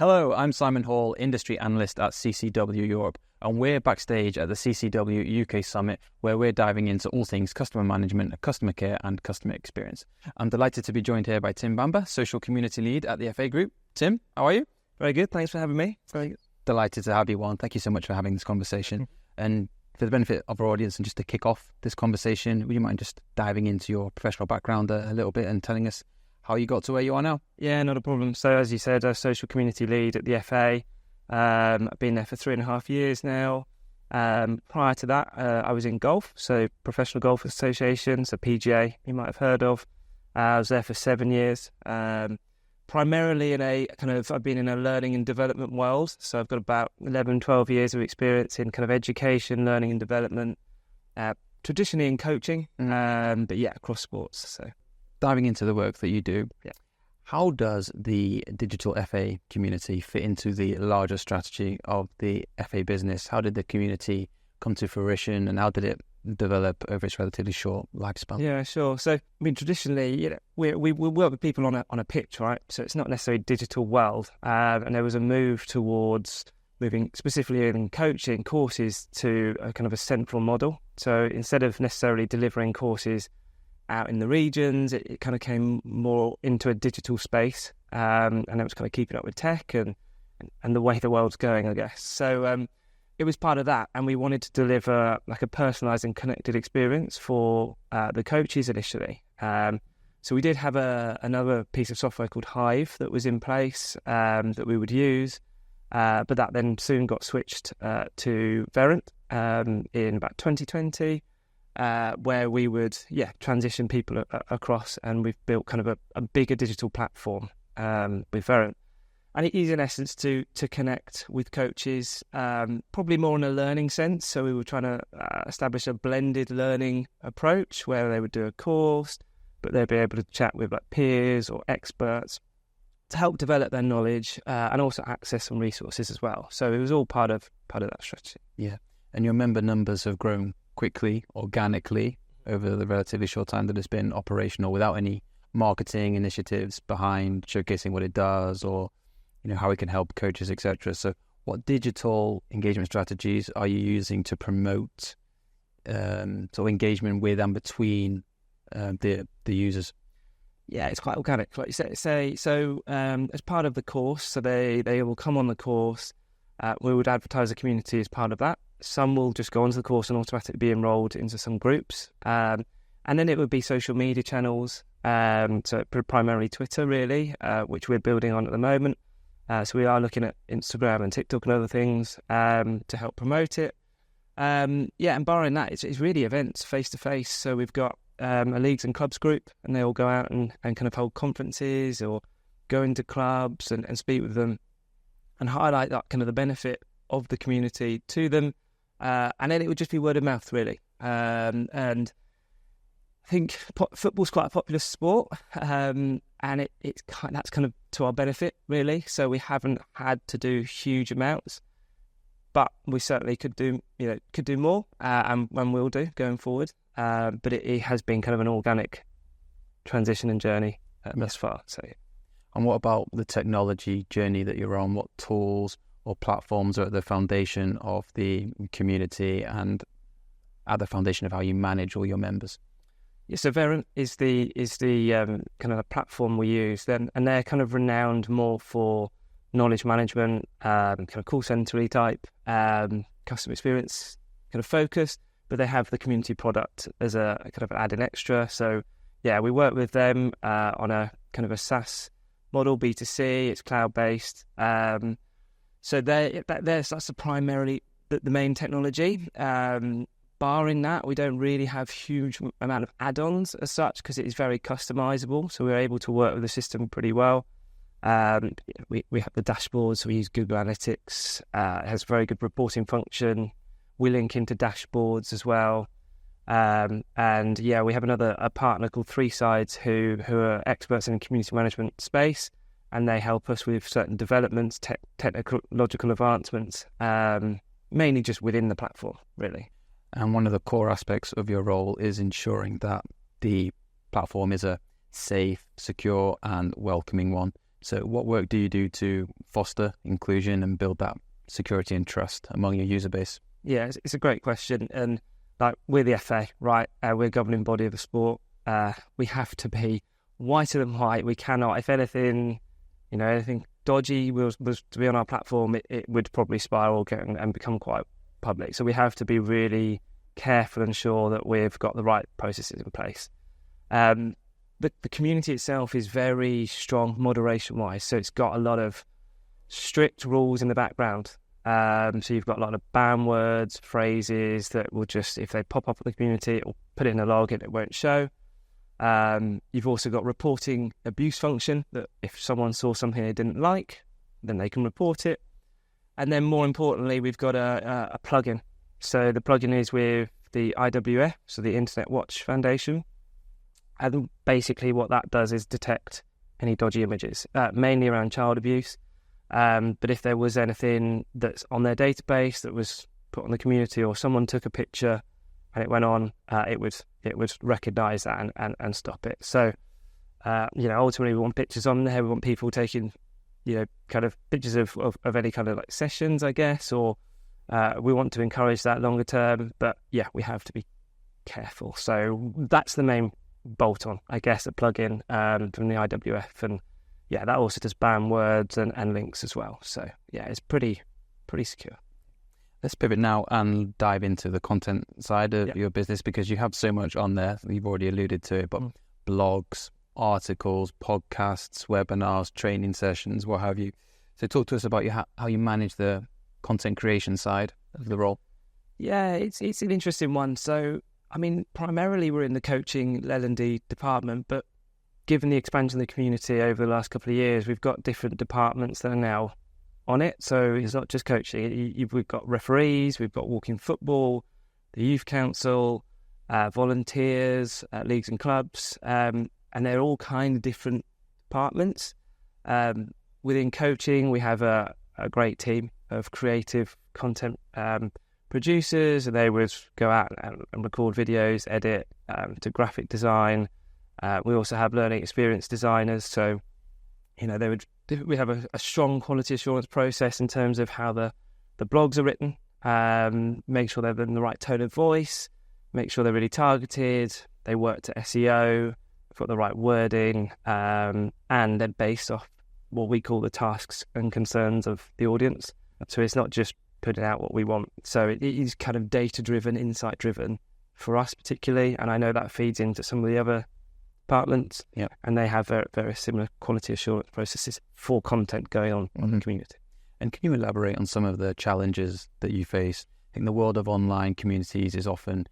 Hello, I'm Simon Hall, Industry Analyst at CCW Europe, and we're backstage at the CCW UK Summit, where we're diving into all things customer management, customer care and customer experience. I'm delighted to be joined here by Tim Bamber, Social Community Lead at the FA Group. Tim, how are you? Very good, thanks for having me. Very good. Delighted to have you on. Thank you so much for having this conversation. And for the benefit of our audience and just to kick off this conversation, would you mind just diving into your professional background a little bit and telling us how you got to where you are now? Yeah, not a problem. So as you said, a social community lead at the FA. I've been there for 3.5 years now. Prior to that, I was in golf, so Professional Golf Association, so PGA, you might have heard of. I was there for 7 years. Primarily I've been in a learning and development world. So I've got about 11, 12 years of experience in kind of education, learning and development, traditionally in coaching, but yeah, across sports. So diving into the work that you do, yeah. How does the digital FA community fit into the larger strategy of the FA business? How did the community come to fruition and how did it develop over its relatively short lifespan? Yeah, sure. So, I mean, traditionally, we work with people on a pitch, right? So it's not necessarily a digital world. And there was a move towards moving specifically in coaching courses to a kind of a central model. So instead of necessarily delivering courses out in the regions, it kind of came more into a digital space, and it was kind of keeping up with tech and the way the world's going, I guess. So it was part of that, and we wanted to deliver like a personalised and connected experience for the coaches initially. So we did have another piece of software called Hive that was in place that we would use, but that then soon got switched to Verint in about 2020. Where we would, transition people across, and we've built kind of a bigger digital platform with Verint. And it is in essence to connect with coaches, probably more in a learning sense. So we were trying to establish a blended learning approach where they would do a course, but they'd be able to chat with like peers or experts to help develop their knowledge and also access some resources as well. So it was all part of that strategy. Yeah, and your member numbers have grown quickly, organically, over the relatively short time that it's been operational without any marketing initiatives behind showcasing what it does or, how it can help coaches, etc. So what digital engagement strategies are you using to promote sort of engagement with and between the users? Yeah, it's quite organic, like you say. So as part of the course, so they will come on the course. We would advertise the community as part of that. Some will just go onto the course and automatically be enrolled into some groups. And then it would be social media channels, so primarily Twitter, really, which we're building on at the moment. So we are looking at Instagram and TikTok and other things to help promote it. And barring that, it's really events face-to-face. So we've got a leagues and clubs group, and they all go out and kind of hold conferences or go into clubs and speak with them and highlight that kind of the benefit of the community to them. And then it would just be word of mouth, really. And I think football's quite a popular sport, and that's kind of to our benefit, really. So we haven't had to do huge amounts, but we certainly could do more, and will do going forward. But it has been kind of an organic transition and journey thus far. So. And what about the technology journey that you're on? What tools or platforms are at the foundation of the community and at the foundation of how you manage all your members? Yeah, so Verint is the kind of the platform we use. And they're kind of renowned more for knowledge management, kind of call centre-y type, customer experience kind of focus, but they have the community product as a kind of add-in extra. So yeah, we work with them on a kind of a SaaS model, B2C, it's cloud-based. So that's primarily the main technology. Barring that, we don't really have huge amount of add-ons as such because it is very customizable. So we're able to work with the system pretty well. We have the dashboards, so we use Google Analytics. It has a very good reporting function. We link into dashboards as well. And yeah, we have a partner called 3 Sides who are experts in the community management space, and they help us with certain developments, technological advancements, mainly just within the platform, really. And one of the core aspects of your role is ensuring that the platform is a safe, secure and welcoming one So what work do you do to foster inclusion and build that security and trust among your user base? Yeah, it's a great question. And like, we're the FA, right? We're governing body of the sport. We have to be whiter than white. We cannot, if anything, anything dodgy was to be on our platform, it would probably spiral and become quite public. So we have to be really careful and sure that we've got the right processes in place. The community itself is very strong moderation-wise, so it's got a lot of strict rules in the background. So you've got a lot of ban words, phrases that will just, if they pop up in the community, it will put it in a log and it won't show. You've also got reporting abuse function, that if someone saw something they didn't like, then they can report it. And then more importantly, we've got a plugin. So the plugin is with the IWF, so the Internet Watch Foundation. And basically what that does is detect any dodgy images, mainly around child abuse. But if there was anything that's on their database that was put on the community, or someone took a picture and it went on, it would recognise that and stop it. So, ultimately we want pictures on there. We want people taking, kind of pictures of any kind of like sessions, I guess, or we want to encourage that longer term. But yeah, we have to be careful. So that's the main bolt-on, I guess, a plugin from the IWF, and yeah, that also does ban words and links as well. So yeah, it's pretty secure. Let's pivot now and dive into the content side of your business, because you have so much on there. You've already alluded to it, but blogs, articles, podcasts, webinars, training sessions, what have you. So talk to us about how you manage the content creation side of the role. Yeah, it's an interesting one. So I mean, primarily we're in the coaching L&D department, but given the expansion of the community over the last couple of years, we've got different departments that are now on it. So it's not just coaching. We've got referees, we've got walking football, the youth council, volunteers, leagues and clubs, and they're all kind of different departments. Within coaching, we have a great team of creative content producers, and they would go out and record videos, edit, do graphic design. We also have learning experience designers, so we have a strong quality assurance process in terms of how the blogs are written. Make sure they're in the right tone of voice, make sure they're really targeted, they work to SEO, got the right wording, and they're based off what we call the tasks and concerns of the audience. So it's not just putting out what we want. So it is kind of data-driven, insight-driven for us particularly, and I know that feeds into some of the other departments, and they have very similar quality assurance processes for content going on in the community. And can you elaborate on some of the challenges that you face? I think the world of online communities is often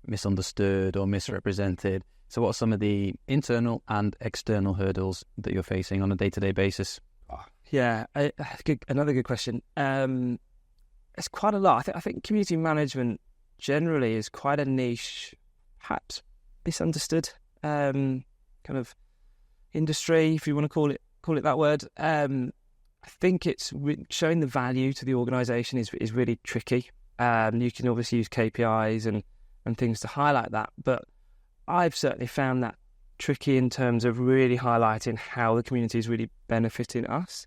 misunderstood or misrepresented. So what are some of the internal and external hurdles that you're facing on a day-to-day basis? Yeah, another good question. It's quite a lot. I think community management generally is quite a niche, perhaps misunderstood kind of industry, if you want to call it that word. I think it's showing the value to the organisation is really tricky. You can obviously use KPIs and things to highlight that, but I've certainly found that tricky in terms of really highlighting how the community is really benefiting us.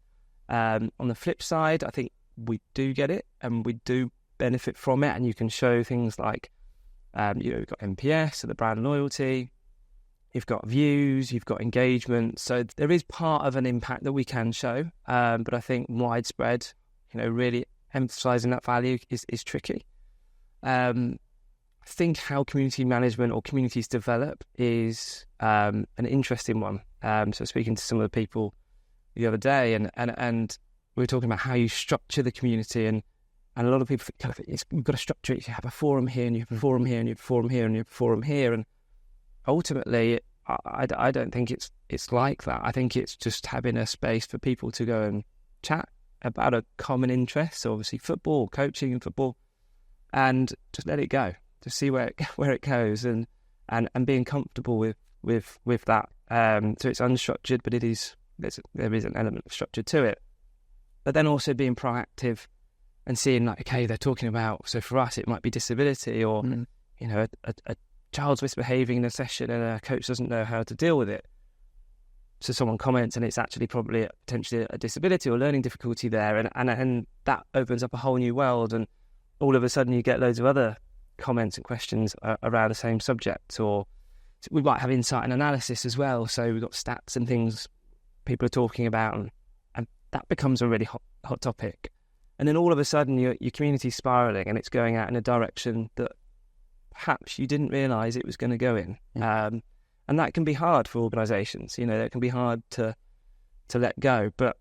On the flip side, I think we do get it and we do benefit from it, and you can show things like you've got NPS, so the brand loyalty, you've got views, you've got engagement, so there is part of an impact that we can show, but I think widespread, really emphasising that value is tricky. I think how community management or communities develop is an interesting one. So speaking to some of the people the other day, and we were talking about how you structure the community, and a lot of people think you've got to structure it. You have a forum here, and you have a forum here, and you have a forum here, and you have a forum here, and ultimately, I don't think it's like that. I think it's just having a space for people to go and chat about a common interest, so obviously football, coaching and football, and just let it go, to see where it goes, and being comfortable with that. So it's unstructured, but there is an element of structure to it. But then also being proactive and seeing, like, okay, they're talking about, so for us it might be disability, or a child's misbehaving in a session and a coach doesn't know how to deal with it. So someone comments and it's actually probably potentially a disability or learning difficulty there, and that opens up a whole new world, and all of a sudden you get loads of other comments and questions around the same subject. Or we might have insight and analysis as well, so we've got stats and things people are talking about, and that becomes a really hot topic. And then all of a sudden your community's spiralling and it's going out in a direction that perhaps you didn't realise it was going to go in. And that can be hard for organisations, that can be hard to let go. But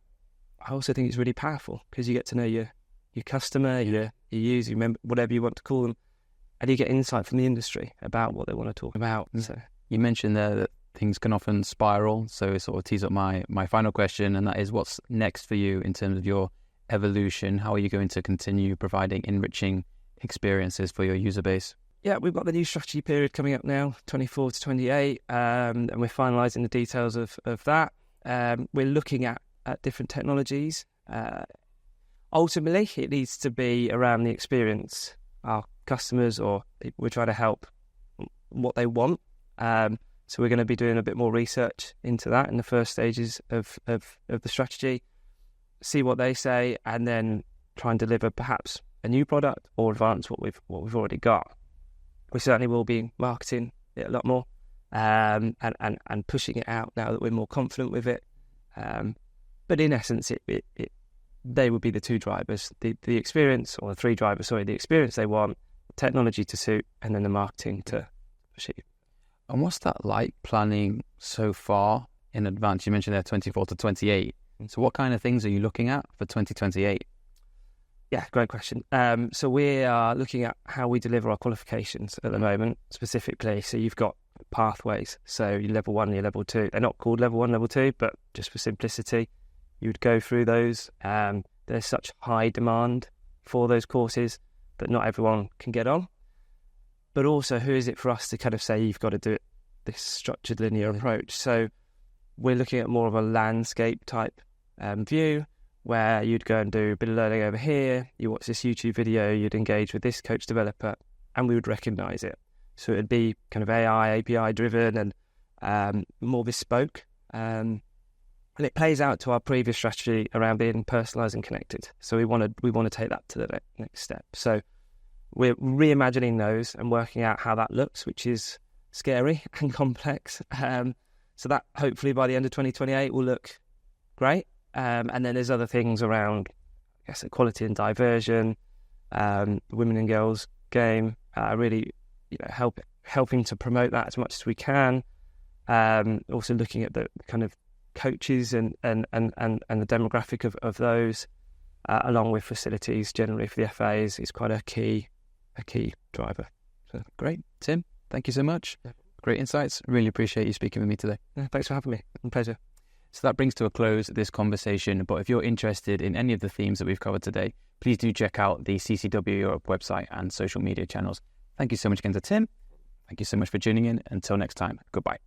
I also think it's really powerful because you get to know your customer, your user, whatever you want to call them, and you get insight from the industry about what they want to talk about. So you mentioned there that things can often spiral, so it sort of tees up my final question, and that is, what's next for you in terms of your evolution? How are you going to continue providing enriching experiences for your user base? Yeah, we've got the new strategy period coming up now, 24 to 28, and we're finalising the details of that. We're looking at different technologies. Ultimately, it needs to be around the experience our customers or people we're trying to help, what they want. So we're going to be doing a bit more research into that in the first stages of the strategy, see what they say, and then try and deliver perhaps a new product or advance what we've already got. We certainly will be marketing it a lot more and pushing it out now that we're more confident with it. But in essence, they would be the two drivers, the experience, or the three drivers, sorry, the experience they want, technology to suit, and then the marketing to achieve. And what's that like, planning so far in advance? You mentioned there 24 to 28. So what kind of things are you looking at for 2028? Yeah, great question. So we are looking at how we deliver our qualifications at the moment, specifically. So you've got pathways. So your level 1, your level 2. They're not called level 1, level 2, but just for simplicity, you would go through those. There's such high demand for those courses that not everyone can get on. But also, who is it for us to kind of say you've got to do it this structured linear approach? So we're looking at more of a landscape type view, where you'd go and do a bit of learning over here, you watch this YouTube video, you'd engage with this coach developer, and we would recognise it. So it'd be kind of AI, API driven and more bespoke. And it plays out to our previous strategy around being personalised and connected. So we want to take that to the next step. So we're reimagining those and working out how that looks, which is scary and complex. So that hopefully by the end of 2028 will look great. And then there's other things around, I guess, equality and diversion, women and girls game, really, helping to promote that as much as we can. Also looking at the kind of coaches and the demographic of those, along with facilities generally for the FA is quite a key driver. So great, Tim. Thank you so much. Great insights. Really appreciate you speaking with me today. Thanks for having me. It's a pleasure. So that brings to a close this conversation. But if you're interested in any of the themes that we've covered today, please do check out the CCW Europe website and social media channels. Thank you so much again to Tim. Thank you so much for tuning in. Until next time, goodbye.